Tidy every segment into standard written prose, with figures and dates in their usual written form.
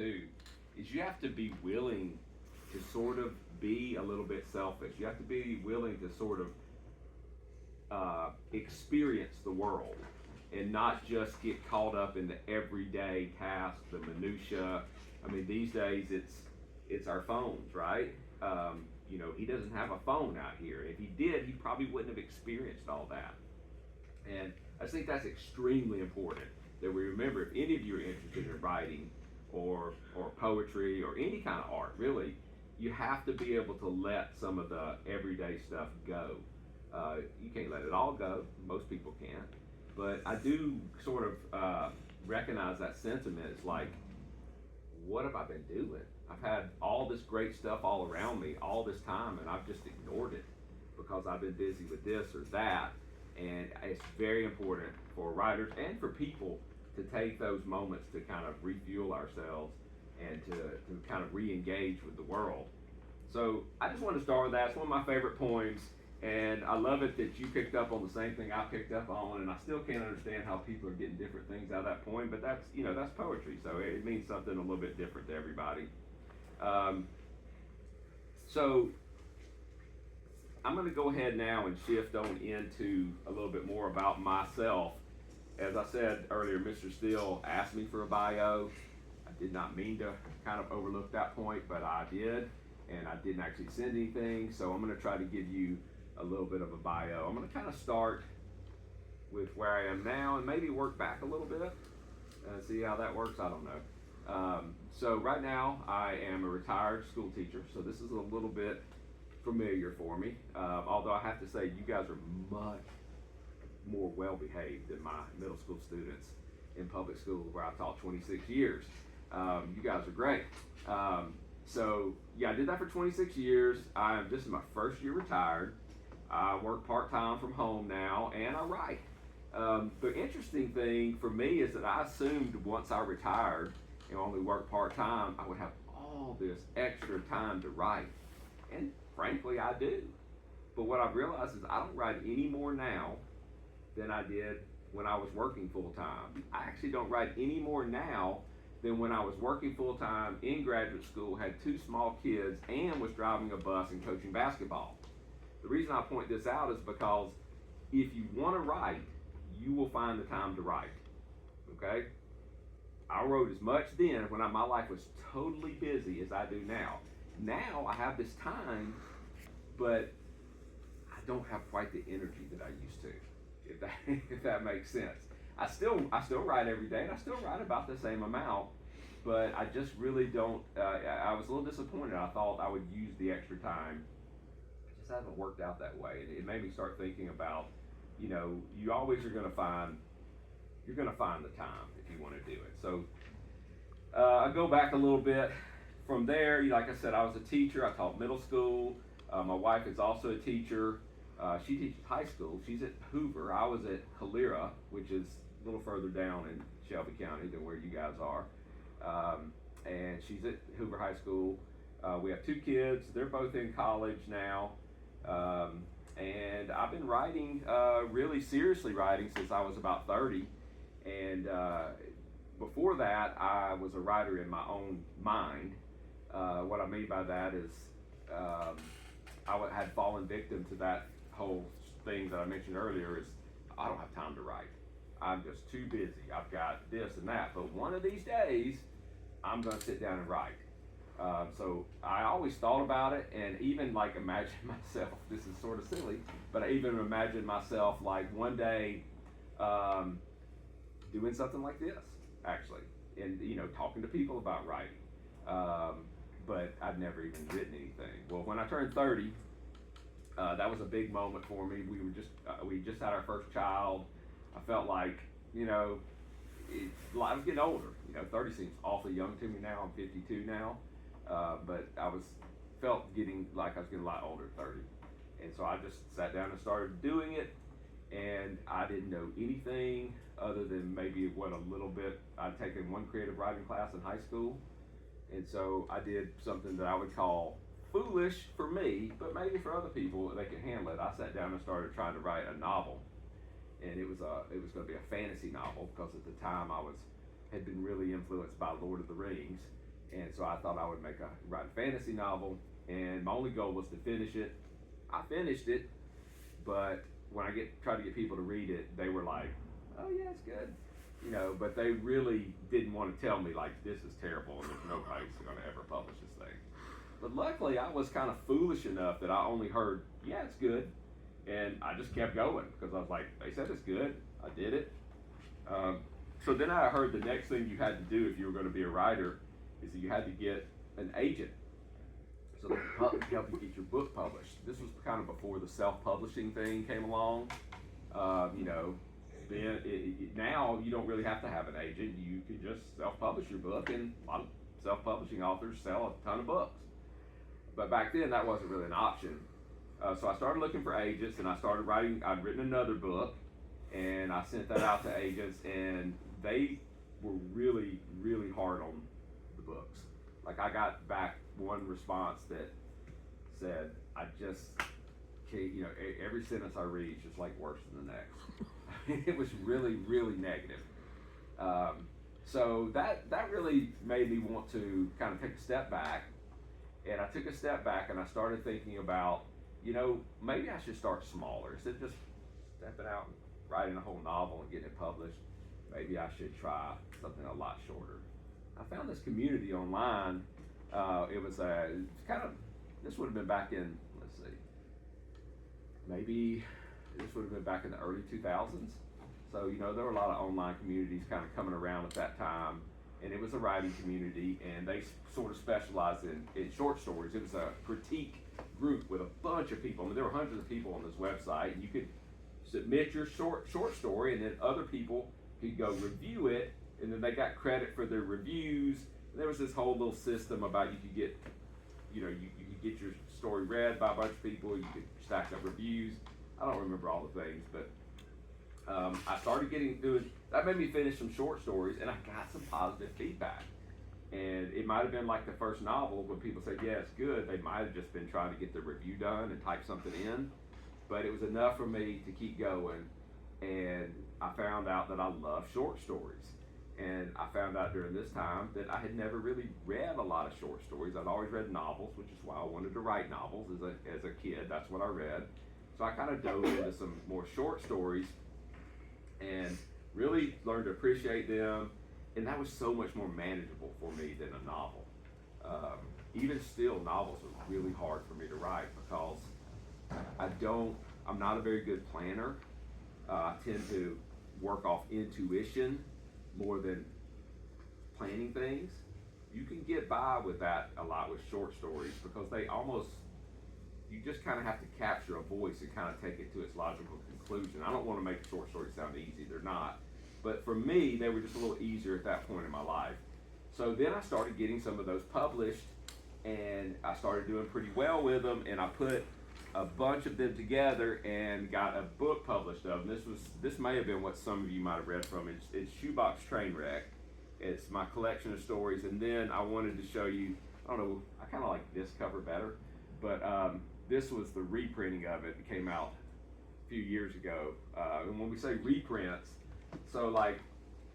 too, is you have to be willing to sort of be a little bit selfish. You have to be willing to sort of experience the world and not just get caught up in the everyday tasks, the minutia. I mean, these days it's our phones, right? He doesn't have a phone out here. If he did, he probably wouldn't have experienced all that. And I think that's extremely important that we remember. If any of you are interested in writing or poetry or any kind of art, really, you have to be able to let some of the everyday stuff go. You can't let it all go. Most people can't. But I do sort of recognize that sentiment. It's like, what have I been doing? I've had all this great stuff all around me all this time, and I've just ignored it because I've been busy with this or that. And it's very important for writers and for people to take those moments to kind of refuel ourselves and to kind of re-engage with the world. So I just want to start with that. It's one of my favorite poems, and I love it that you picked up on the same thing I picked up on, and I still can't understand how people are getting different things out of that poem, but that's poetry, so it means something a little bit different to everybody. So I'm going to go ahead now and shift on into a little bit more about myself. As I said earlier, Mr. Steele asked me for a bio. I did not mean to kind of overlook that point, but I did, and I didn't actually send anything, so I'm going to try to give you a little bit of a bio. I'm going to kind of start with where I am now and maybe work back a little bit and see how that works. I don't know. So right now I am a retired school teacher, so this is a little bit familiar for me, although I have to say you guys are much more well behaved than my middle school students in public school where I taught 26 years. You guys are great. So yeah, I did that for 26 years. This is my first year retired. I work part-time from home now, and I write. The interesting thing for me is that I assumed once I retired and only worked part-time, I would have all this extra time to write. And frankly, I do. But what I've realized is I don't write any more now than I did when I was working full-time. I actually don't write any more now than when I was working full-time in graduate school, had 2 small kids, and was driving a bus and coaching basketball. The reason I point this out is because if you want to write, you will find the time to write. Okay? I wrote as much then when my life was totally busy as I do now. Now I have this time, but I don't have quite the energy that I used to, if that makes sense. I still write every day, and I still write about the same amount, but I just really don't. I was a little disappointed. I thought I would use the extra time. It just hasn't worked out that way. It made me start thinking about, you always are going to find. You're going to find the time if you want to do it. So I go back a little bit. From there, like I said, I was a teacher. I taught middle school. My wife is also a teacher. She teaches high school. She's at Hoover. I was at Calera, which is a little further down in Shelby County than where you guys are. And she's at Hoover High School. We have 2 kids. They're both in college now. And I've been writing, really seriously writing since I was about 30. And before that, I was a writer in my own mind. What I mean by that is I had fallen victim to that whole thing that I mentioned earlier is I don't have time to write. I'm just too busy. I've got this and that. But one of these days, I'm going to sit down and write. So I always thought about it and even like imagined myself, this is sort of silly, but I even imagined myself like one day doing something like this, actually, and talking to people about writing. But I'd never even written anything. Well, when I turned 30, that was a big moment for me. We just had our first child. I felt like, I was getting older. 30 seems awfully young to me now. I'm 52 now. But felt getting like I was getting a lot older at 30. And so I just sat down and started doing it. And I didn't know anything other than maybe what a little bit. I'd taken one creative writing class in high school. And so I did something that I would call foolish for me, but maybe for other people, they can handle it. I sat down and started trying to write a novel. And it was going to be a fantasy novel because at the time I had been really influenced by Lord of the Rings. And so I thought I would write a fantasy novel, and my only goal was to finish it. I finished it, but when I tried to get people to read it, they were like, "Oh yeah, it's good," But they really didn't want to tell me like this is terrible and there's nobody's going to ever publish this thing. But luckily, I was kind of foolish enough that I only heard, "Yeah, it's good," and I just kept going because I was like, "They said it's good. I did it." So then I heard the next thing you had to do if you were going to be a writer is that you had to get an agent so they could help you get your book published. This was kind of before the self-publishing thing came along. Now you don't really have to have an agent. You can just self-publish your book, and a lot of self-publishing authors sell a ton of books. But back then, that wasn't really an option. So I started looking for agents, and I started writing. I'd written another book, and I sent that out to agents, and they were really, really hard on the books. Like I got back one response that said, "I just can't," every sentence I read is just like worse than the next. It was really, really negative. So that really made me want to kind of take a step back. And I took a step back and I started thinking about, maybe I should start smaller. Instead of just stepping out and writing a whole novel and getting it published, maybe I should try something a lot shorter. I found this community online. This would have been back in, let's see, maybe this would have been back in the early 2000s. So, there were a lot of online communities kind of coming around at that time. And it was a writing community, and they sort of specialized in short stories. It was a critique group with a bunch of people. I mean, there were hundreds of people on this website, and you could submit your short story, and then other people could go review it, and then they got credit for their reviews. And there was this whole little system about you could get, you could get your story read by a bunch of people. You could stack up reviews. I don't remember all the things, but I started that made me finish some short stories, and I got some positive feedback. And it might have been like the first novel when people say, "Yeah, it's good." They might have just been trying to get the review done and type something in, but it was enough for me to keep going. And I found out that I love short stories. And I found out during this time that I had never really read a lot of short stories. I'd always read novels, which is why I wanted to write novels as a kid. That's what I read. So I kind of dove into some more short stories and really learned to appreciate them, and that was so much more manageable for me than a novel. Even still, novels are really hard for me to write because I'm not a very good planner. I tend to work off intuition more than planning things. You can get by with that a lot with short stories because you just kind of have to capture a voice and kind of take it to its logical conclusion. I don't want to make short stories sound easy, they're not. But for me, they were just a little easier at that point in my life. So then I started getting some of those published, and I started doing pretty well with them, and I put a bunch of them together and got a book published of them. This may have been what some of you might have read from. It's Shoebox Trainwreck. It's my collection of stories, and then I wanted to show you, I don't know, I kind of like this cover better, but this was the reprinting of it. It came out a few years ago. And when we say reprints, so like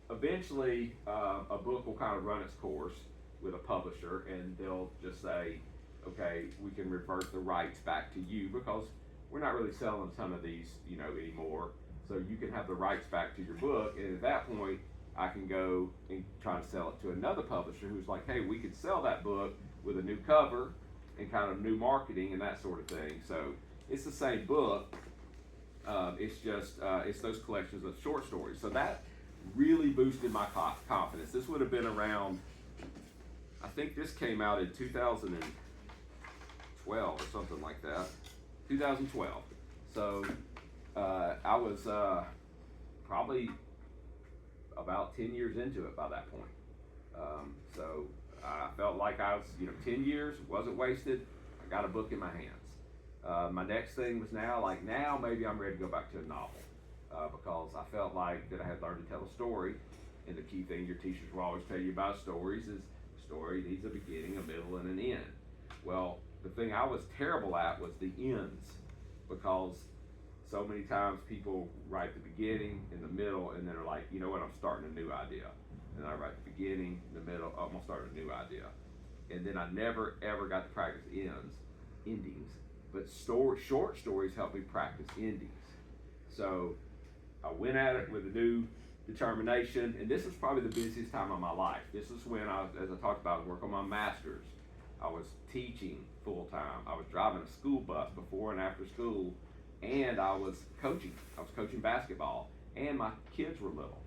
eventually a book will kind of run its course with a publisher, and they'll just say, "Okay, we can revert the rights back to you because we're not really selling a ton of these, anymore. So you can have the rights back to your book." And at that point, I can go and try to sell it to another publisher who's like, "Hey, we could sell that book with a new cover and kind of new marketing and that sort of thing." So it's the same book. It's just it's those collections of short stories. So that really boosted my confidence. This would have been around, I think this came out in 2012 or something like that. 2012. So I was probably about 10 years into it by that point. So I felt like I was, 10 years, wasn't wasted. I got a book in my hands. My next thing was now maybe I'm ready to go back to a novel because I felt like that I had learned to tell a story. And the key thing your teachers will always tell you about stories is a story needs a beginning, a middle, and an end. Well, the thing I was terrible at was the ends because so many times people write the beginning and the middle and then they're like, "You know what, I'm starting a new idea." and then I write the beginning, the middle. I'm gonna start a new idea, and then I never ever got to practice endings. But short stories help me practice endings. So I went at it with a new determination, and this was probably the busiest time of my life. This is when as I talked about, I was working on my master's. I was teaching full time. I was driving a school bus before and after school, and I was coaching. I was coaching basketball, and my kids were little.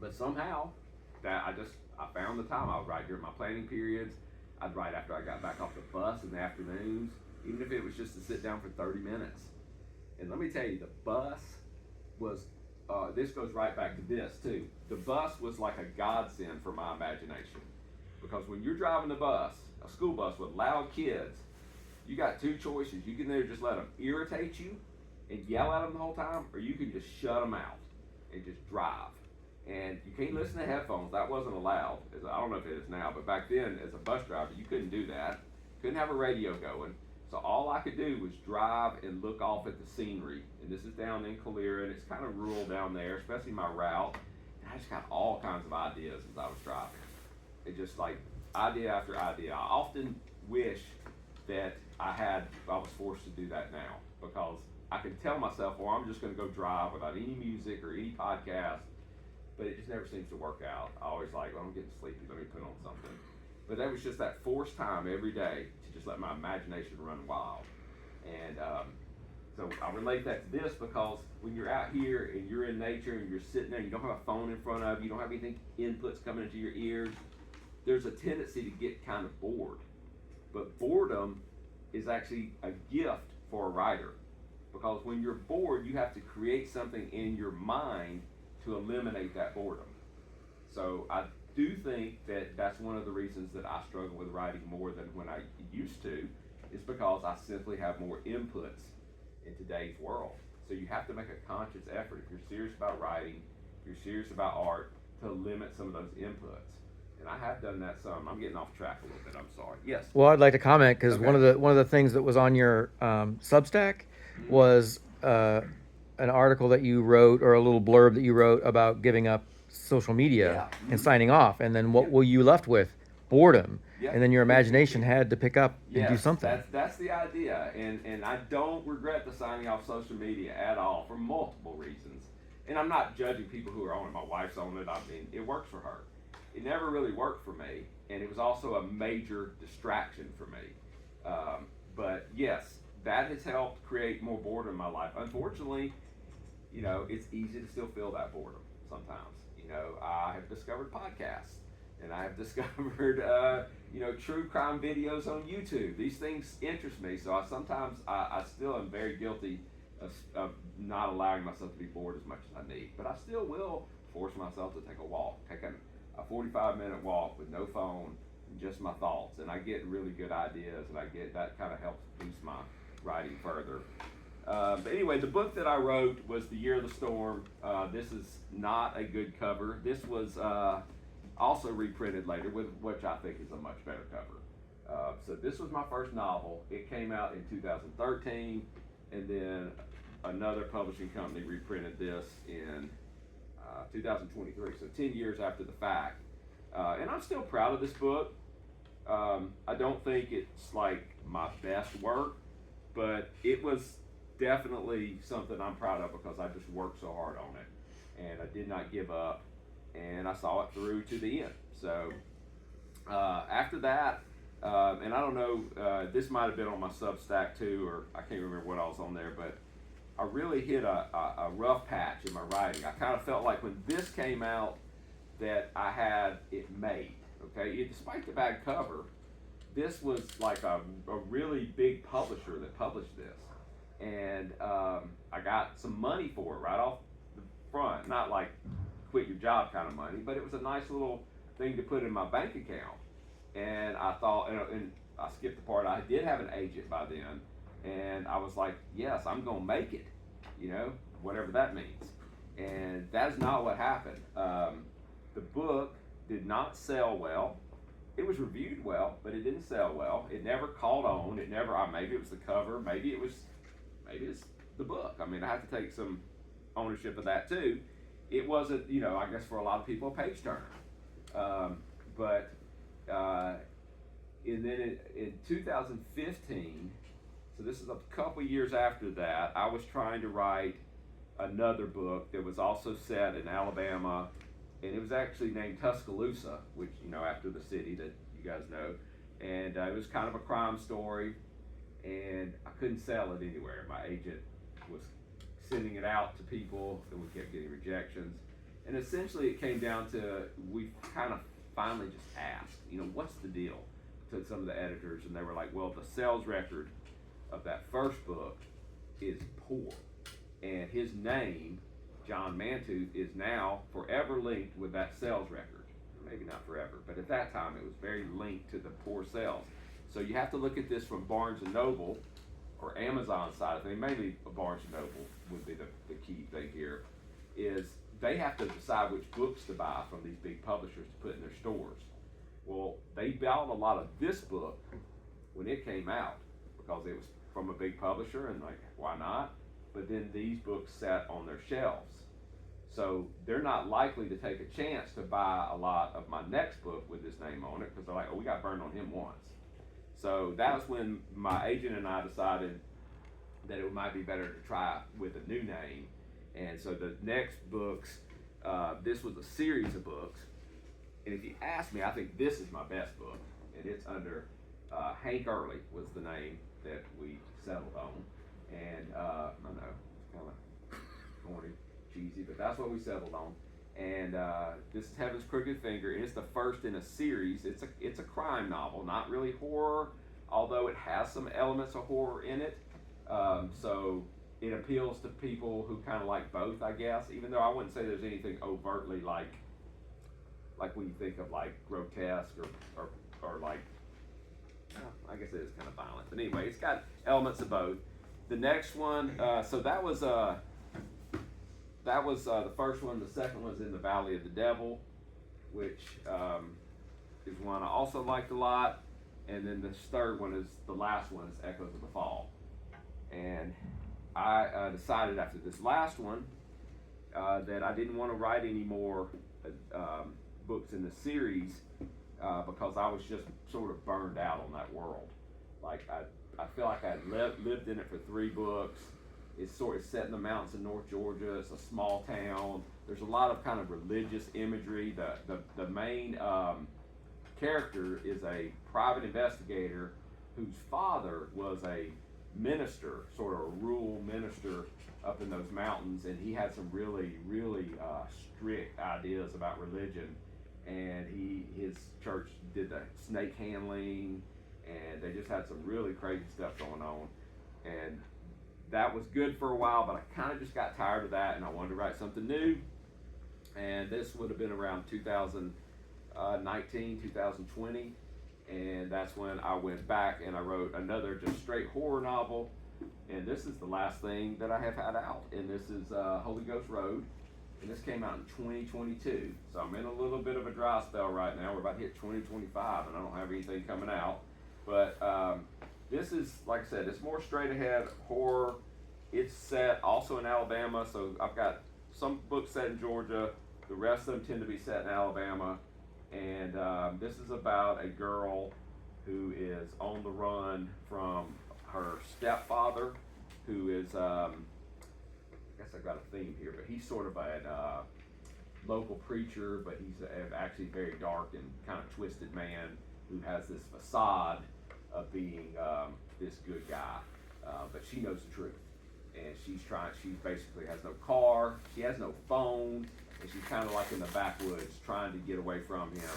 But somehow, I found the time. I would write during my planning periods. I'd write after I got back off the bus in the afternoons, even if it was just to sit down for 30 minutes. And let me tell you, the bus was, this goes right back to this too. The bus was like a godsend for my imagination. Because when you're driving the bus, a school bus with loud kids, you got two choices. You can either just let them irritate you and yell at them the whole time, or you can just shut them out and just drive. And you can't listen to headphones. That wasn't allowed. I don't know if it is now, but back then, as a bus driver, you couldn't do that. Couldn't have a radio going. So all I could do was drive and look off at the scenery. And this is down in Calera, and it's kind of rural down there, especially my route. And I just got all kinds of ideas as I was driving. It just like idea after idea. I often wish that I was forced to do that now, because I can tell myself, well, I'm just going to go drive without any music or any podcast, but it just never seems to work out. I always like, well, I'm getting sleepy, let me put on something. But that was just that forced time every day to just let my imagination run wild. And so I relate that to this, because when you're out here and you're in nature and you're sitting there, you don't have a phone in front of you, you don't have anything, inputs coming into your ears, there's a tendency to get kind of bored. But boredom is actually a gift for a writer, because when you're bored, you have to create something in your mind to eliminate that boredom. So I do think that that's one of the reasons that I struggle with writing more than when I used to, is because I simply have more inputs in today's world. So you have to make a conscious effort, if you're serious about writing, if you're serious about art, to limit some of those inputs. And I have done that some. I'm getting off track a little bit. I'm sorry. Yes. Well, I'd like to comment, because Okay. one of the things that was on your Substack was an article that you wrote, or a little blurb that you wrote about giving up social media Yeah. and signing off, and then what Yeah. were you left with? Boredom. Yeah. And then your imagination had to pick up and do Yes, something. that's the idea, and I don't regret the signing off social media at all, for multiple reasons. And I'm not judging people who are on it. My wife's on it. I mean, it works for her. It never really worked for me, and it was also a major distraction for me. But yes, that has helped create more boredom in my life. Unfortunately, it's easy to still feel that boredom sometimes. I have discovered podcasts, and I have discovered, true crime videos on YouTube. These things interest me, so I still am very guilty of not allowing myself to be bored as much as I need. But I still will force myself to take a walk, take a 45-minute walk with no phone and just my thoughts, and I get really good ideas, and that kind of helps boost my writing further. But anyway, the book that I wrote was The Year of the Storm. This is not a good cover. This was also reprinted later, which I think is a much better cover. So this was my first novel. It came out in 2013, and then another publishing company reprinted this in 2023, so 10 years after the fact. And I'm still proud of this book. I don't think it's like my best work, but it was definitely something I'm proud of, because I just worked so hard on it, and I did not give up, and I saw it through to the end. So after that, and I don't know, this might have been on my Substack too, or I can't remember what I was on there, but I really hit a rough patch in my writing. I kind of felt like when this came out that I had it made, okay? Despite the bad cover, this was like a really big publisher that published this. And I got some money for it right off the front. Not like quit your job kind of money, but it was a nice little thing to put in my bank account. And I thought, and I skipped the part, I did have an agent by then. And I was like, yes, I'm going to make it, whatever that means. And that's not what happened. The book did not sell well. It was reviewed well, but it didn't sell well. It never caught on. Maybe it was the cover. Maybe it's the book. I mean, I have to take some ownership of that too. it wasn't, you know, I guess for a lot of people, a page turner. But and then in 2015, so this is a couple years after that, I was trying to write another book that was also set in Alabama, and it was actually named Tuscaloosa, which, you know, after the city that you guys know. And it was kind of a crime story, and I couldn't sell it anywhere. My agent was sending it out to people, and we kept getting rejections. And essentially, it came down to, we kind of finally just asked, you know, what's the deal, to some of the editors, and they were like, well, the sales record of that first book is poor, and his name, John Mantooth, is now forever linked with that sales record. Maybe not forever, but at that time it was very linked to the poor sales. So you have to look at this from Barnes and Noble or Amazon side of things. Mainly Barnes and Noble would be the key thing here, is they have to decide which books to buy from these big publishers to put in their stores. Well, they bought a lot of this book when it came out because it was from a big publisher, and like, why not? But then these books sat on their shelves. So they're not likely to take a chance to buy a lot of my next book with this name on it, because they're like, oh, we got burned on him once. So that was when my agent and I decided that it might be better to try with a new name. And so the next books, this was a series of books. And if you ask me, I think this is my best book. And it's under Hank Early was the name that we settled on. And I know, it's kind of corny, cheesy, but that's what we settled on. And this is Heaven's Crooked Finger, and it's the first in a series. It's a crime novel, not really horror, although it has some elements of horror in it. So it appeals to people who kind of like both, I guess, even though I wouldn't say there's anything overtly like when you think of like grotesque or like, I guess it is kind of violent. But anyway, it's got elements of both. The next one, so that was the first one. The second one's In the Valley of the Devil, which is one I also liked a lot. And then this third one is the last one, is Echoes of the Fall. And I decided after this last one that I didn't want to write any more books in the series because I was just sort of burned out on that world. Like I feel like I lived in it for 3 books. It's sort of set in the mountains of North Georgia. It's a small town. There's a lot of kind of religious imagery. The main character is a private investigator whose father was a minister, sort of a rural minister up in those mountains, and he had some really, really strict ideas about religion. And his church did the snake handling, and they just had some really crazy stuff going on. And that was good for a while, but I kind of just got tired of that, and I wanted to write something new. And this would have been around 2019, 2020. And that's when I went back and I wrote another just straight horror novel. And this is the last thing that I have had out. And this is Holy Ghost Road. And this came out in 2022. So I'm in a little bit of a dry spell right now. We're about to hit 2025 and I don't have anything coming out. But this is, like I said, it's more straight ahead horror. It's set also in Alabama. So I've got some books set in Georgia. The rest of them tend to be set in Alabama. And this is about a girl who is on the run from her stepfather, who is, I guess I've got a theme here, but he's sort of a local preacher, but he's actually a very dark and kind of twisted man who has this facade of being this good guy, but she knows the truth. And she basically has no car, she has no phone, and she's kind of like in the backwoods trying to get away from him,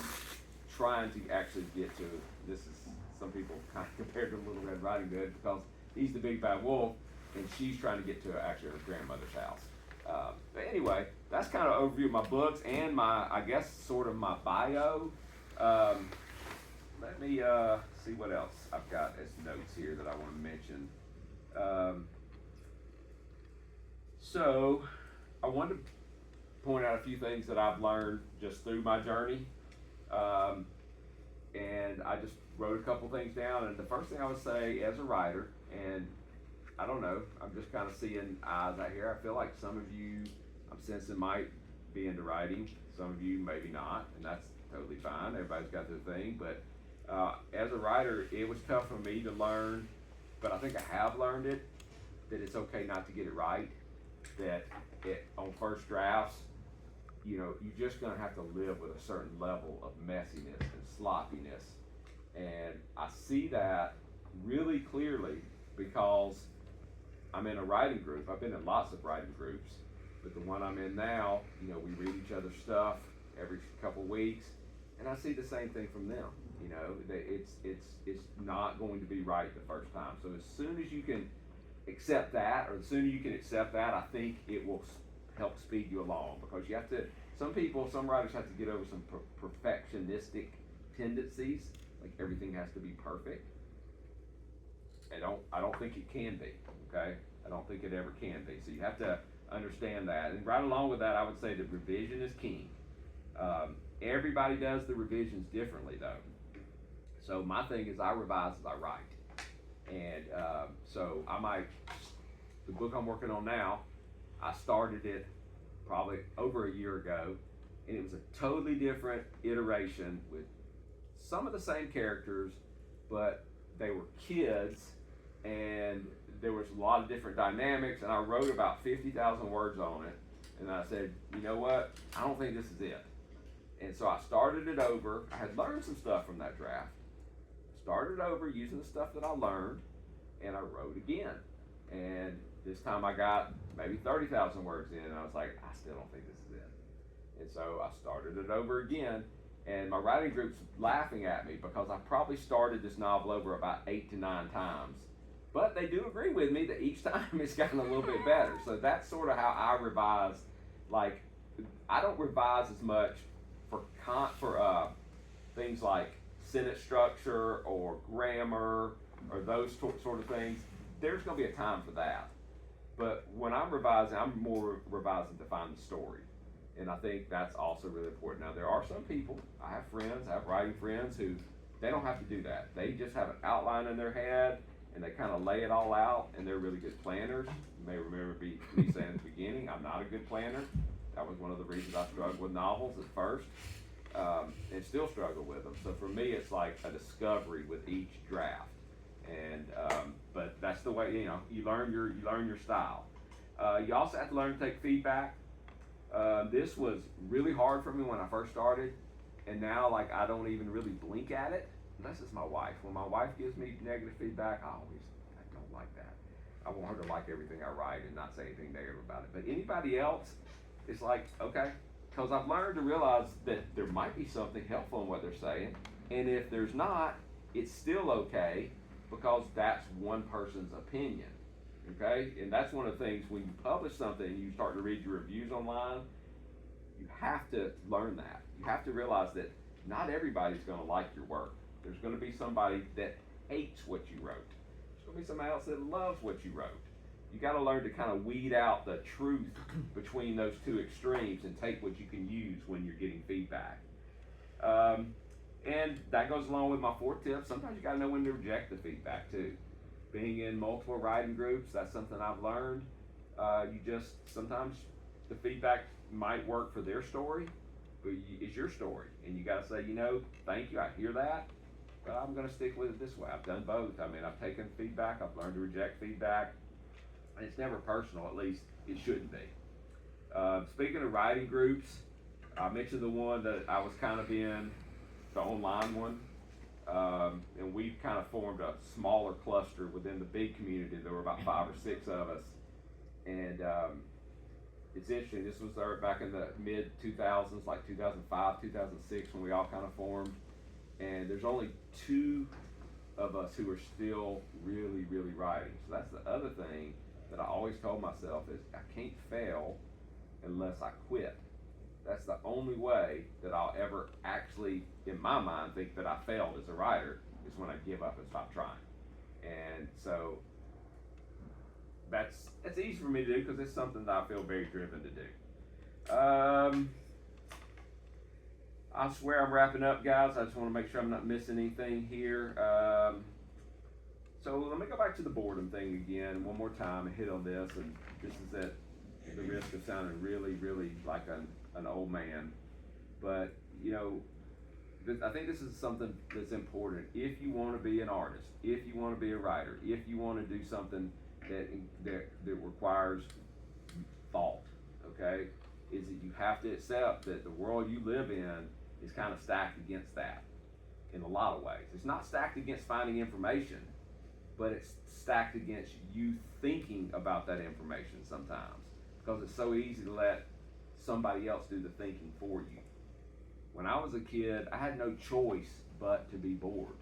trying to actually get to, this is, some people kind of compared to Little Red Riding Hood because he's the big bad wolf, and she's trying to get to actually her grandmother's house. But anyway, that's kind of an overview of my books and my, I guess, sort of my bio. Let me see what else I've got as notes here that I want to mention. So I wanted to point out a few things that I've learned just through my journey. And I just wrote a couple things down. And the first thing I would say as a writer, and I don't know, I'm just kind of seeing eyes out here. I feel like some of you, I'm sensing, might be into writing. Some of you maybe not, and that's totally fine. Everybody's got their thing, but as a writer, it was tough for me to learn, but I think I have learned it, that it's okay not to get it right, that on first drafts, you know, you're just gonna have to live with a certain level of messiness and sloppiness. And I see that really clearly because I'm in a writing group. I've been in lots of writing groups, but the one I'm in now, you know, we read each other's stuff every couple weeks, and I see the same thing from them. You know, it's not going to be right the first time. So as soon as you can accept that, or the sooner you can accept that, I think it will help speed you along, because you have to. Some writers have to get over some perfectionistic tendencies, like everything has to be perfect. I don't think it can be. Okay, I don't think it ever can be. So you have to understand that. And right along with that, I would say that revision is king. Everybody does the revisions differently, though. So my thing is, I revise as I write. And so the book I'm working on now, I started it probably over a year ago, and it was a totally different iteration with some of the same characters, but they were kids, and there was a lot of different dynamics, and I wrote about 50,000 words on it, and I said, you know what, I don't think this is it. And so I started it over. I had learned some stuff from that draft. Started over using the stuff that I learned, and I wrote again. And this time I got maybe 30,000 words in, and I was like, I still don't think this is it. And so I started it over again, and my writing group's laughing at me because I probably started this novel over about 8 to 9 times. But they do agree with me that each time it's gotten a little bit better. So that's sort of how I revise. Like, I don't revise as much for things like sentence structure or grammar or those sort of things. There's going to be a time for that. But when I'm revising, I'm more revising to find the story. And I think that's also really important. Now, there are some people, I have writing friends who, they don't have to do that. They just have an outline in their head, and they kind of lay it all out, and they're really good planners. You may remember me saying at the beginning, I'm not a good planner. That was one of the reasons I struggled with novels at first, and still struggle with them. So for me, it's like a discovery with each draft. And but that's the way, you know, you learn your style. You also have to learn to take feedback. This was really hard for me when I first started, and now, like, I don't even really blink at it unless it's my wife. When my wife gives me negative feedback, I don't like that. I want her to like everything I write and not say anything negative about it. But anybody else, it's like, okay, because I've learned to realize that there might be something helpful in what they're saying, and if there's not, it's still okay, because that's one person's opinion. Okay, and that's one of the things when you publish something and you start to read your reviews online, you have to learn that. You have to realize that not everybody's going to like your work. There's going to be somebody that hates what you wrote. There's going to be somebody else that loves what you wrote. You got to learn to kind of weed out the truth between those two extremes and take what you can use when you're getting feedback. And that goes along with my fourth tip. Sometimes you got to know when to reject the feedback too. Being in multiple writing groups, that's something I've learned. Sometimes the feedback might work for their story, but it's your story. And you gotta say, you know, thank you, I hear that, but I'm gonna stick with it this way. I've done both. I mean, I've taken feedback, I've learned to reject feedback, and it's never personal, at least it shouldn't be. Speaking of writing groups, I mentioned the one that I was kind of in, the online one. And we kind of formed a smaller cluster within the big community. There were about 5 or 6 of us, and it's interesting. This was back in the mid 2000s, like 2005, 2006, when we all kind of formed. And there's only 2 of us who are still really, really writing. So that's the other thing that I always told myself is I can't fail unless I quit. That's the only way that I'll ever actually, in my mind, think that I failed as a writer, is when I give up and stop trying. And so that's easy for me to do because it's something that I feel very driven to do. I swear I'm wrapping up, guys. I just want to make sure I'm not missing anything here. So let me go back to the boredom thing again one more time and hit on this. And this is at the risk of sounding really, really like an an old man, but you know, I think this is something that's important. If you want to be an artist, if you want to be a writer, if you want to do something that requires thought, okay, is that you have to accept that the world you live in is kind of stacked against that in a lot of ways. It's not stacked against finding information, but it's stacked against you thinking about that information sometimes, because it's so easy to let somebody else do the thinking for you. When I was a kid, I had no choice but to be bored.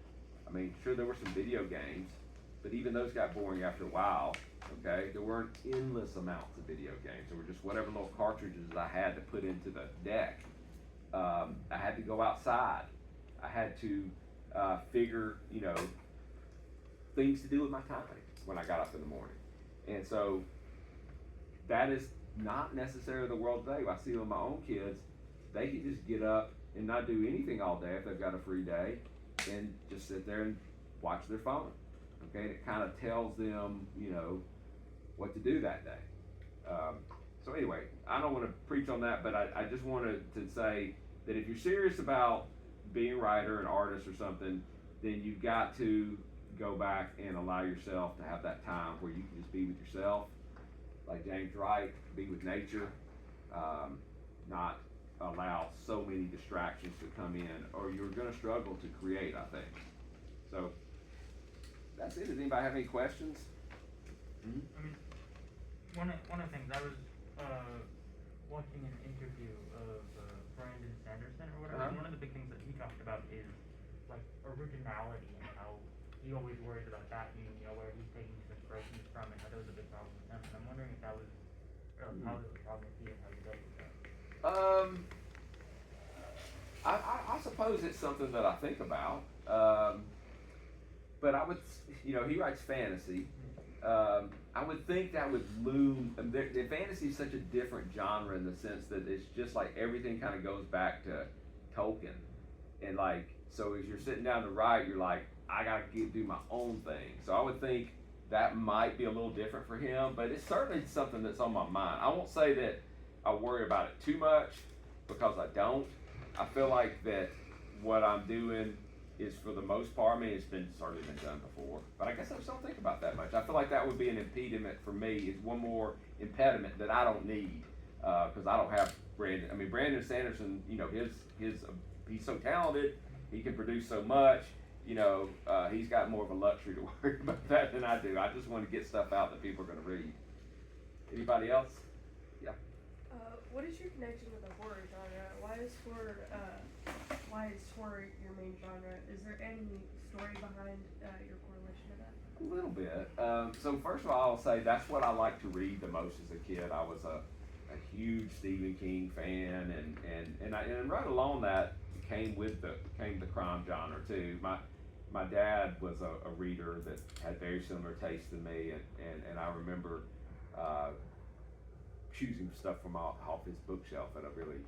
I mean, sure, there were some video games, but even those got boring after a while, okay? There weren't endless amounts of video games. There were just whatever little cartridges I had to put into the deck. I had to go outside. I had to figure, you know, things to do with my time when I got up in the morning. And so that is not necessarily the world today. I see with my own kids, they can just get up and not do anything all day if they've got a free day and just sit there and watch their phone. Okay, and it kind of tells them, you know, what to do that day. So anyway, I don't want to preach on that, but I just wanted to say that if you're serious about being a writer, an artist or something, then you've got to go back and allow yourself to have that time where you can just be with yourself, like James Wright, be with nature, not allow so many distractions to come in, or you're going to struggle to create, I think. So that's it. Does anybody have any questions? I mean, one of the things I was watching an interview of Brandon Sanderson or whatever. And one of the big things that he talked about is like originality and how he always worries about that, and you know where he's taking his inspiration from, and how that was a big problem with him. And I'm wondering if that was how it was a problem with you and how you dealt with that. I suppose it's something that I think about. But I would, you know, he writes fantasy. I would think that would loom. The fantasy is such a different genre in the sense that it's just like everything kind of goes back to Tolkien, and like so as you're sitting down to write, you're like, I gotta do my own thing. So I would think that might be a little different for him, but it's certainly something that's on my mind. I won't say that I worry about it too much because I don't. I feel like that what I'm doing is for the most part, I mean, it's certainly been done before, but I guess I just don't think about that much. I feel like that would be an impediment for me. It's one more impediment that I don't need, because I don't have Brandon. I mean, Brandon Sanderson, you know, he's so talented, he can produce so much, you know, he's got more of a luxury to worry about that than I do. I just want to get stuff out that people are going to read. Anybody else? Yeah. What is your connection with the horror genre? Why is horror your main genre? Is there any story behind your correlation to that? A little bit. So first of all, I'll say that's what I liked to read the most as a kid. I was a huge Stephen King fan, and right along that came the crime genre too. My dad was a reader that had very similar tastes to me, and I remember choosing stuff from off his bookshelf at a really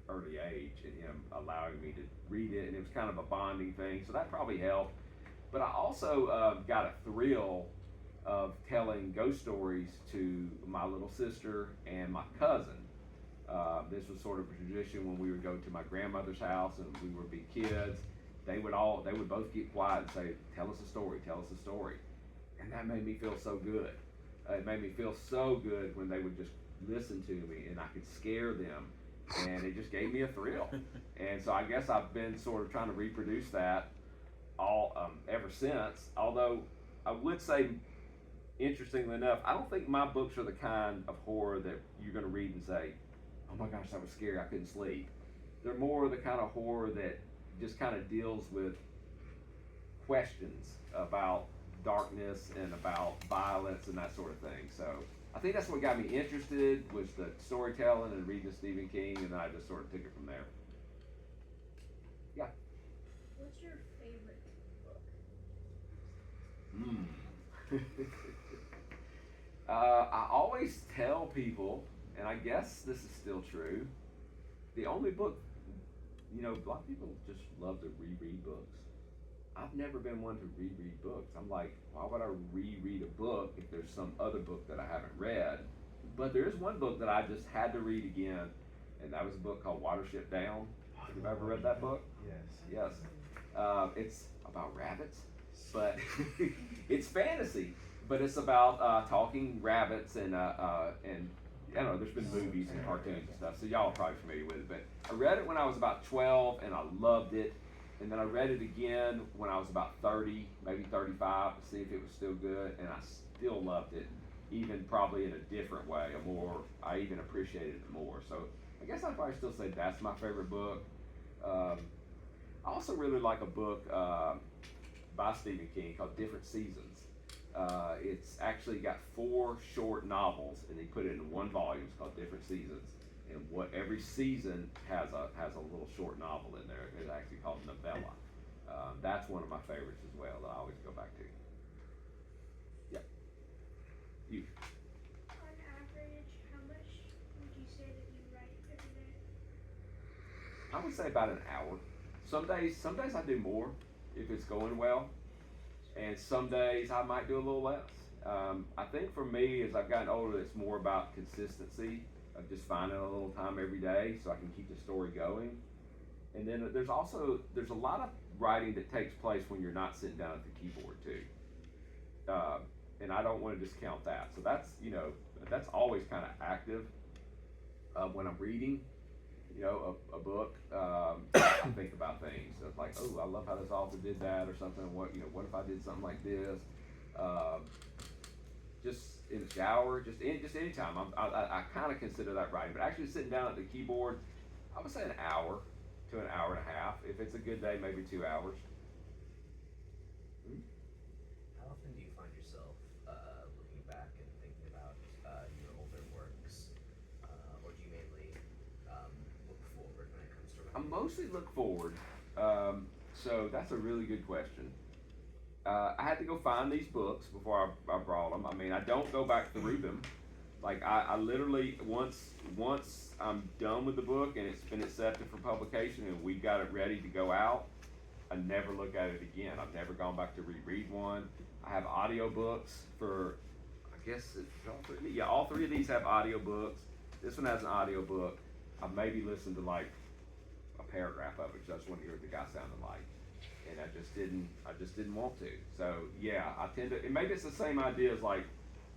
early age, and him allowing me to read it, and it was kind of a bonding thing, so that probably helped. But I also got a thrill of telling ghost stories to my little sister and my cousin. This was sort of a tradition when we would go to my grandmother's house and we would be kids. They would both get quiet and say, tell us a story, and that made me feel so good. It made me feel so good when they would just listen to me and I could scare them, and it just gave me a thrill. And so I guess I've been sort of trying to reproduce that all ever since. Although I would say, interestingly enough, I don't think my books are the kind of horror that you're going to read and say, oh my gosh, that was scary, I couldn't sleep. They're more the kind of horror that just kind of deals with questions about darkness and about violence and that sort of thing. So I think that's what got me interested, was the storytelling and reading Stephen King, and then I just sort of took it from there. Yeah. What's your favorite book? I always tell people, and I guess this is still true, the only book, you know, a lot of people just love to reread books. I've never been one to reread books. I'm like, why would I reread a book if there's some other book that I haven't read? But there is one book that I just had to read again, and that was a book called Watership Down. Have you ever read that book? Yes. Yes. It's about rabbits, but it's fantasy. But it's about talking rabbits and I don't know. There's been movies and cartoons and stuff, so y'all are probably familiar with it. But I read it when I was about 12, and I loved it. And then I read it again when I was about 30, maybe 35, to see if it was still good, and I still loved it, even probably in a different way. I even appreciated it more. So I guess I'd probably still say that's my favorite book. I also really like a book by Stephen King called Different Seasons. It's actually got 4 short novels, and he put it in one volume. It's called Different Seasons, and every season has a little short novel in there. It's actually called novella. That's one of my favorites as well that I always go back to. Yeah. You. On average, how much would you say that you write every day? I would say about an hour. Some days I do more if it's going well, and some days I might do a little less. I think for me, as I've gotten older, it's more about consistency of just finding a little time every day so I can keep the story going. And then there's a lot of writing that takes place when you're not sitting down at the keyboard too. And I don't want to discount that. So that's always kind of active when I'm reading, a book. I think about things. So it's like, oh, I love how this author did that or something. What if I did something like this? Just in the shower, just any time. I kind of consider that writing, but actually sitting down at the keyboard, I would say an hour to an hour and a half. If it's a good day, maybe 2 hours. How often do you find yourself looking back and thinking about your older works, or do you mainly look forward when it comes to I writing? mostly look forward. So that's a really good question. I had to go find these books before I brought them. I mean, I don't go back through them. Like I literally once I'm done with the book and it's been accepted for publication and we got it ready to go out, I never look at it again. I've never gone back to reread one. I have audiobooks for, I guess all three of these have audiobooks. This one has an audiobook. I've maybe listened to like a paragraph of it. 'Cause I just wanted to hear what the guy sounded like. And I just didn't want to. So yeah, I tend to, and maybe it's the same idea as like,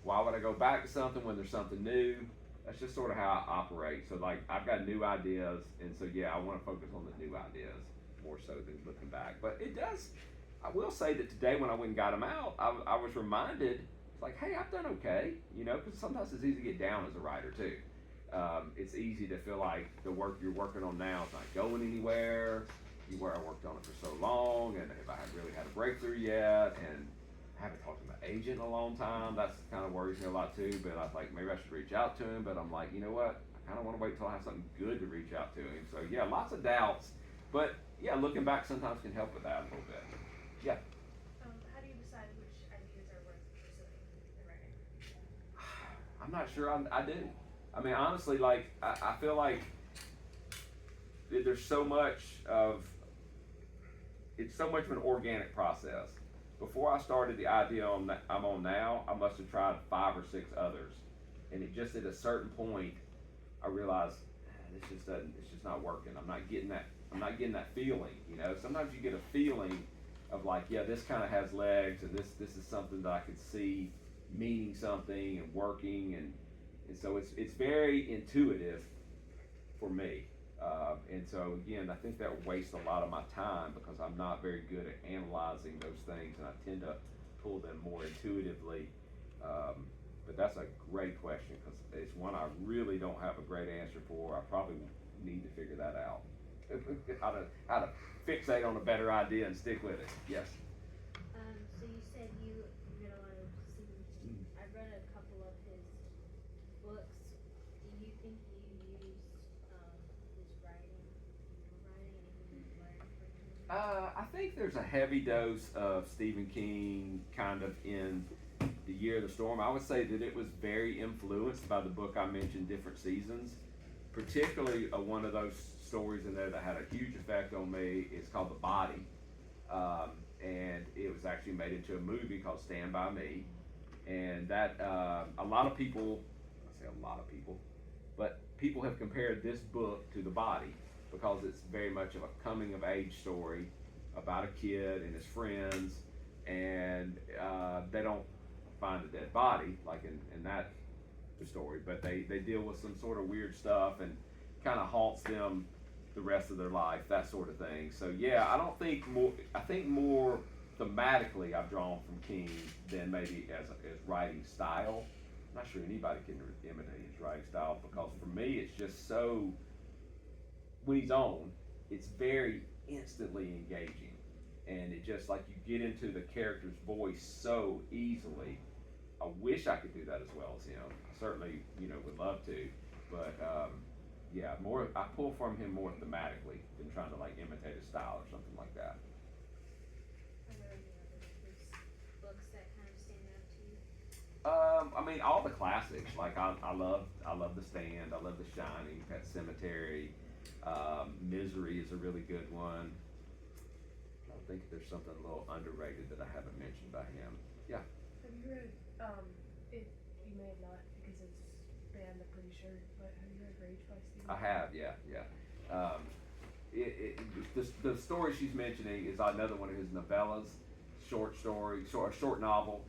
why would I go back to something when there's something new? That's just sort of how I operate. So like, I've got new ideas, and so yeah, I want to focus on the new ideas more so than looking back. But it does, I will say that today when I went and got them out, I was reminded, it's like, hey, I've done okay, because sometimes it's easy to get down as a writer too. It's easy to feel like the work you're working on now is not going anywhere. Where I worked on it for so long, and if I had really had a breakthrough yet, and I haven't talked to my agent in a long time, that's kind of worries me a lot too. But I was like, maybe I should reach out to him. But I'm like, you know what? I kind of want to wait until I have something good to reach out to him. So yeah, lots of doubts. But yeah, looking back sometimes can help with that a little bit. Yeah. How do you decide which ideas are worth pursuing in writing? I'm not sure I do. I mean, honestly, like, I feel like there's so much of, it's so much of an organic process. Before I started the idea I'm on now, I must have tried 5 or 6 others. And it just at a certain point, I realized, it's just not working. I'm not getting that feeling, Sometimes you get a feeling of like, yeah, this kind of has legs, and this is something that I could see meaning something and working, and so it's very intuitive for me. And so again, I think that wastes a lot of my time because I'm not very good at analyzing those things, and I tend to pull them more intuitively. But that's a great question because it's one I really don't have a great answer for. I probably need to figure that out. how to fixate on a better idea and stick with it. Yes. So you said you read a lot of Stephen King. I've read a couple of his books. Do you think you use his writing, your writing, anything you learned from him? I think there's a heavy dose of Stephen King kind of in The Year of the Storm. I would say that it was very influenced by the book I mentioned, Different Seasons. Particularly one of those stories in there that had a huge effect on me is called The Body. And it was actually made into a movie called Stand By Me. And that, a lot of people, I say a lot of people, but people have compared this book to The Body because it's very much of a coming of age story about a kid and his friends, and they don't find a dead body like in that story, but they deal with some sort of weird stuff and kind of haunts them the rest of their life, that sort of thing. So yeah, I think more thematically I've drawn from King than maybe as writing style. I'm not sure anybody can imitate his writing style, because for me it's just so, when he's on, it's very instantly engaging, and it just, like, you get into the character's voice so easily. I wish I could do that as well as him. I certainly, would love to, but yeah, I pull from him more thematically than trying to like imitate his style or something like that. Are there any other of his books that kind of stand out to you? I mean, all the classics. Like I love The Stand. I love The Shining. Pet Cemetery. Misery is a really good one. I think there's something a little underrated that I haven't mentioned by him. Yeah. Have you read, you may have not because it's banned, I'm pretty sure, but have you read Rage by Stephen I King? have, yeah. The story she's mentioning is another one of his novellas, short novel.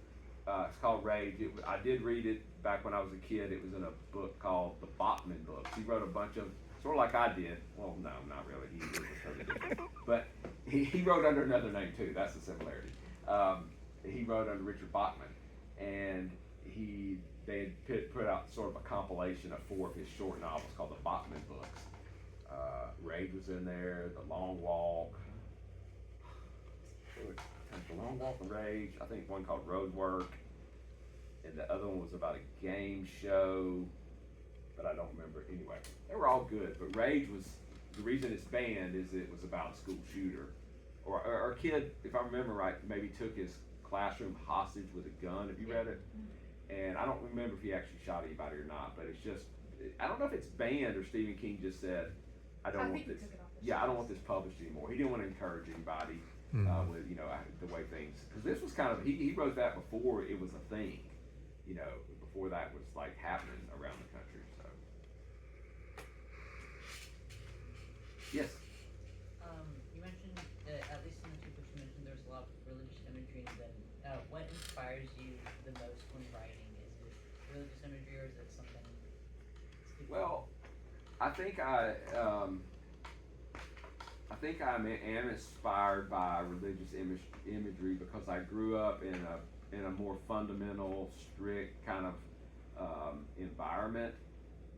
It's called Rage. I did read it back when I was a kid. It was in a book called the Bachman books. He wrote a bunch of, sort of like I did. Well, no, not really. He was totally different. But he wrote under another name too. That's the similarity. He wrote under Richard Bachman, and they had put out sort of a compilation of 4 of his short novels called the Bachman books. Rage was in there, The Long Walk. The Long Walk and Rage. I think one called Road Work, and the other one was about a game show, but I don't remember. Anyway, they were all good, but Rage was, the reason it's banned is it was about a school shooter, or a kid, if I remember right, maybe took his classroom hostage with a gun. Have you read it? And I don't remember if he actually shot anybody or not, but it's just, I don't know if it's banned or Stephen King just said, I don't want think he this. took it off the Yeah, I don't shelves. want this published anymore. He didn't want to encourage anybody with the way things, because this was kind of, he wrote that before it was a thing, before that was like happening around the country. So yes. You mentioned that at least in the 2 books you mentioned there's a lot of religious imagery in them. What inspires you the most when writing? Is it religious imagery, or is it something? Well, I think I am inspired by religious imagery because I grew up in a more fundamental, strict kind of environment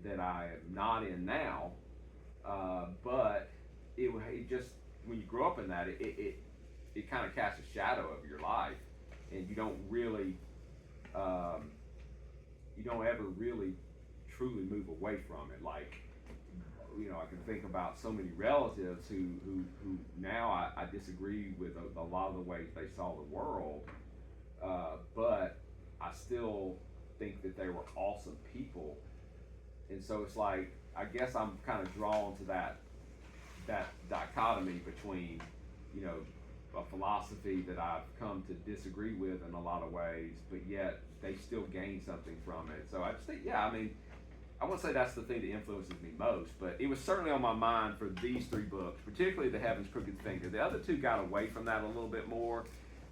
that I am not in now. But it just, when you grow up in that, it kind of casts a shadow over your life, and you don't really, you don't ever really truly move away from it. Like, I can think about so many relatives who now I disagree with a lot of the ways they saw the world, but I still think that they were awesome people. And so it's like, I guess I'm kind of drawn to that dichotomy between, a philosophy that I've come to disagree with in a lot of ways, but yet they still gain something from it. So I just think, I won't say that's the thing that influences me most, but it was certainly on my mind for these 3 books, particularly The Heaven's Crooked Finger. The other 2 got away from that a little bit more,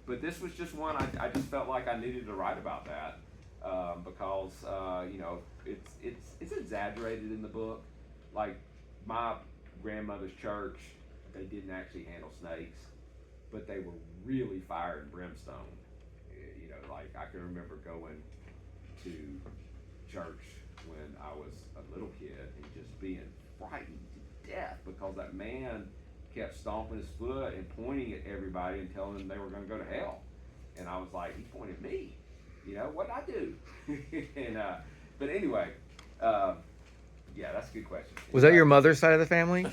but this was just one I just felt like I needed to write about that, because it's exaggerated in the book. Like, my grandmother's church, they didn't actually handle snakes, but they were really fire and brimstone. Like, I can remember going to church when I was a little kid and just being frightened to death because that man kept stomping his foot and pointing at everybody and telling them they were going to go to hell. And I was like, he pointed at me. What'd I do? And but anyway, yeah, that's a good question. Was that your mother's side of the family?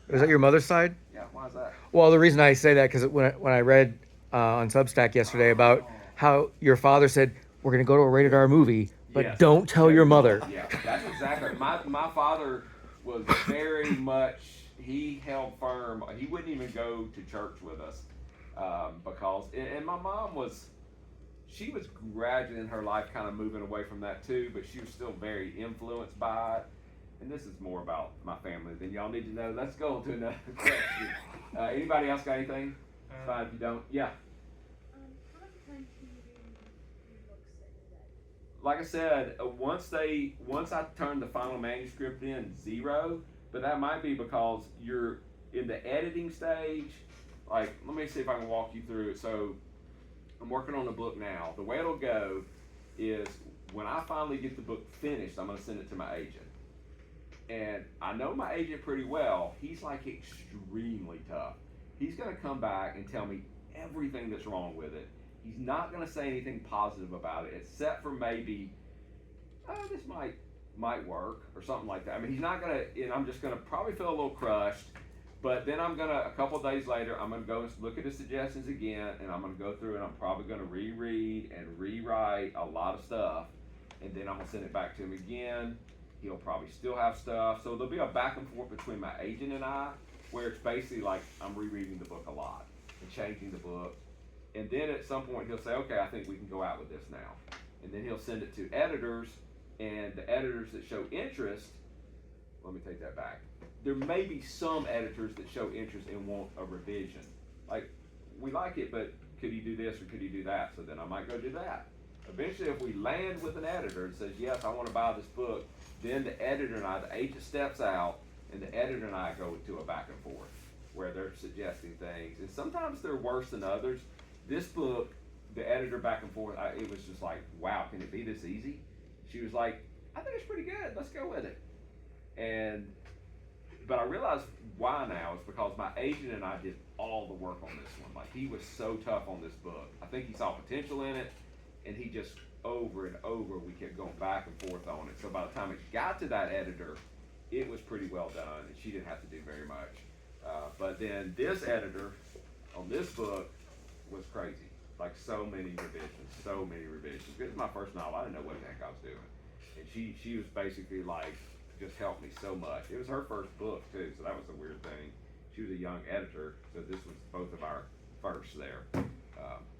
Was that your mother's side? Yeah, why is that? Well, the reason I say that because when I read on Substack yesterday about how your father said we're going to go to a rated R movie, but Yes. don't tell your mother. Yeah, that's exactly. My father was very much, he held firm. He wouldn't even go to church with us because, and my mom was, she was gradually in her life kind of moving away from that too, but she was still very influenced by it. And this is more about my family than y'all need to know. Let's go on to another question. Anybody else got anything? Fine if you don't. Yeah. How much time do you read your books in a day? Like I said, once I turn the final manuscript in, 0. But that might be because you're in the editing stage. Like, let me see if I can walk you through it. So, I'm working on a book now. The way it'll go is when I finally get the book finished, I'm going to send it to my agent. And I know my agent pretty well. He's like extremely tough. He's going to come back and tell me everything that's wrong with it. He's not going to say anything positive about it, except for maybe, this might work or something like that. I mean, he's not going to, and I'm just going to probably feel a little crushed. But then I'm going to, a couple days later, I'm going to go and look at his suggestions again, and I'm going to go through and I'm probably going to reread and rewrite a lot of stuff. And then I'm going to send it back to him again. He'll probably still have stuff. So there'll be a back and forth between my agent and I, where it's basically like I'm rereading the book a lot and changing the book. And then at some point he'll say, okay, I think we can go out with this now. And then he'll send it to editors, and the editors that show interest, let me take that back. There may be some editors that show interest and want a revision. Like, we like it, but could he do this or could he do that? So then I might go do that. Eventually, if we land with an editor that says, yes, I want to buy this book, then the editor and I, the agent steps out, and the editor and I go to a back and forth where they're suggesting things. And sometimes they're worse than others. This book, the editor back and forth, it was just like, wow, can it be this easy? She was like, I think it's pretty good. Let's go with it. But I realized why now is because my agent and I did all the work on this one. Like, he was so tough on this book. I think he saw potential in it, and he just over and over, we kept going back and forth on it. So by the time it got to that editor, it was pretty well done, and she didn't have to do very much. But then this editor on this book was crazy. Like, so many revisions. This is my first novel. I didn't know what the heck I was doing. And she was basically like, just helped me so much. It was her first book too, so that was a weird thing. She was a young editor, so this was both of our firsts there.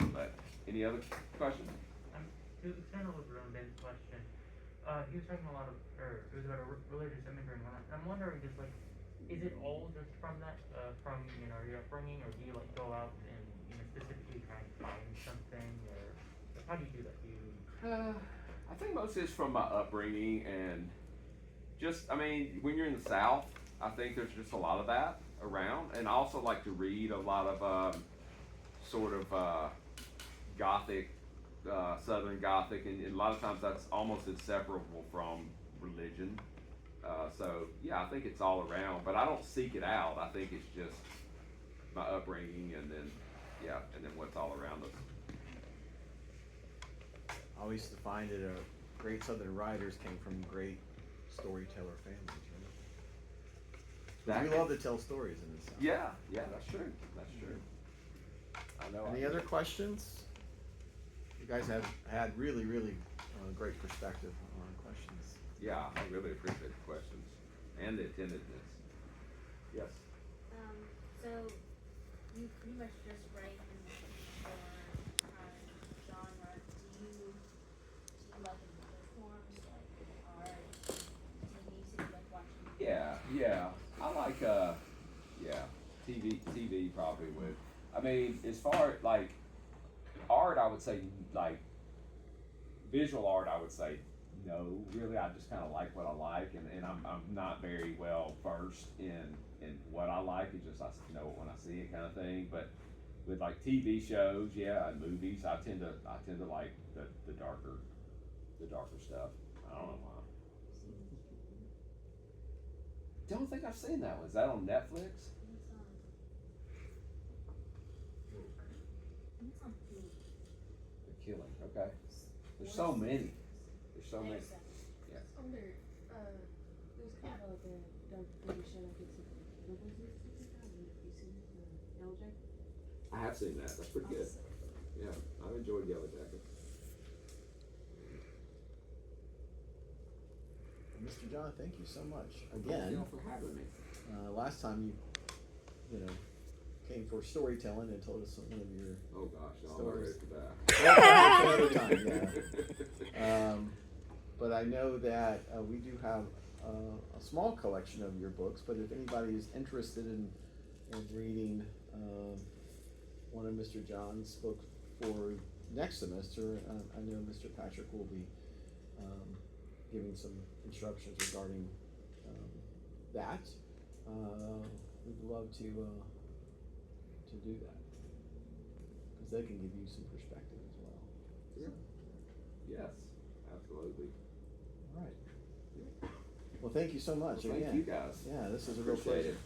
But any other questions? To extend a little bit on Ben's question, he was talking it was about religious imagery, and I'm wondering, just like, is it all just from that, from your upbringing, or do you like go out and specifically try and find something, or how do you do that? I think most is from my upbringing and just, I mean, when you're in the South, I think there's just a lot of that around. And I also like to read a lot of Gothic, Southern Gothic, and a lot of times that's almost inseparable from religion. So, yeah, I think it's all around, but I don't seek it out. I think it's just my upbringing and then what's all around us. I always used to find that great Southern writers came from great storyteller families, right? We love to tell stories in this. Yeah, that's true. That's true. I know. Any other questions? You guys have had really, really great perspective on questions. Yeah, I really appreciate the questions and the attentiveness. Yes. So you pretty much just write for genre. Do you like in other forms like art, TV? So you like watching? Yeah. I like TV probably would. I mean, as far as like art, I would say like visual art. I would say no. Really, I just kind of like what I like, and I'm not very well versed in what I like. It's just I know it when I see it kind of thing. But with like TV shows, and movies, I tend to like the darker stuff. I don't know why. Don't think I've seen that one. Is that on Netflix? It's on Hulu. The Killing. Okay. There's so many. There's so many. Yeah. There's kind of like a documentary show that gets into the cable business. Have you seen Yellow Jacket? I have seen that. That's pretty good. Yeah, I've enjoyed Yellow Jackets. Mr. John, thank you so much Thank again. you for having me. Last time you came for storytelling and told us one of your Oh gosh, no, I'm not Stories. ready for that. Well, perhaps another time, but I know that we do have a small collection of your books. But if anybody is interested in reading one of Mr. John's books for next semester, I know Mr. Patrick will be giving some instructions regarding that. We'd love to do that because they can give you some perspective as well. Yeah. Yes, absolutely. All right. Well, thank you so much Well, again. thank you guys. Yeah, this is a real Appreciate pleasure. it.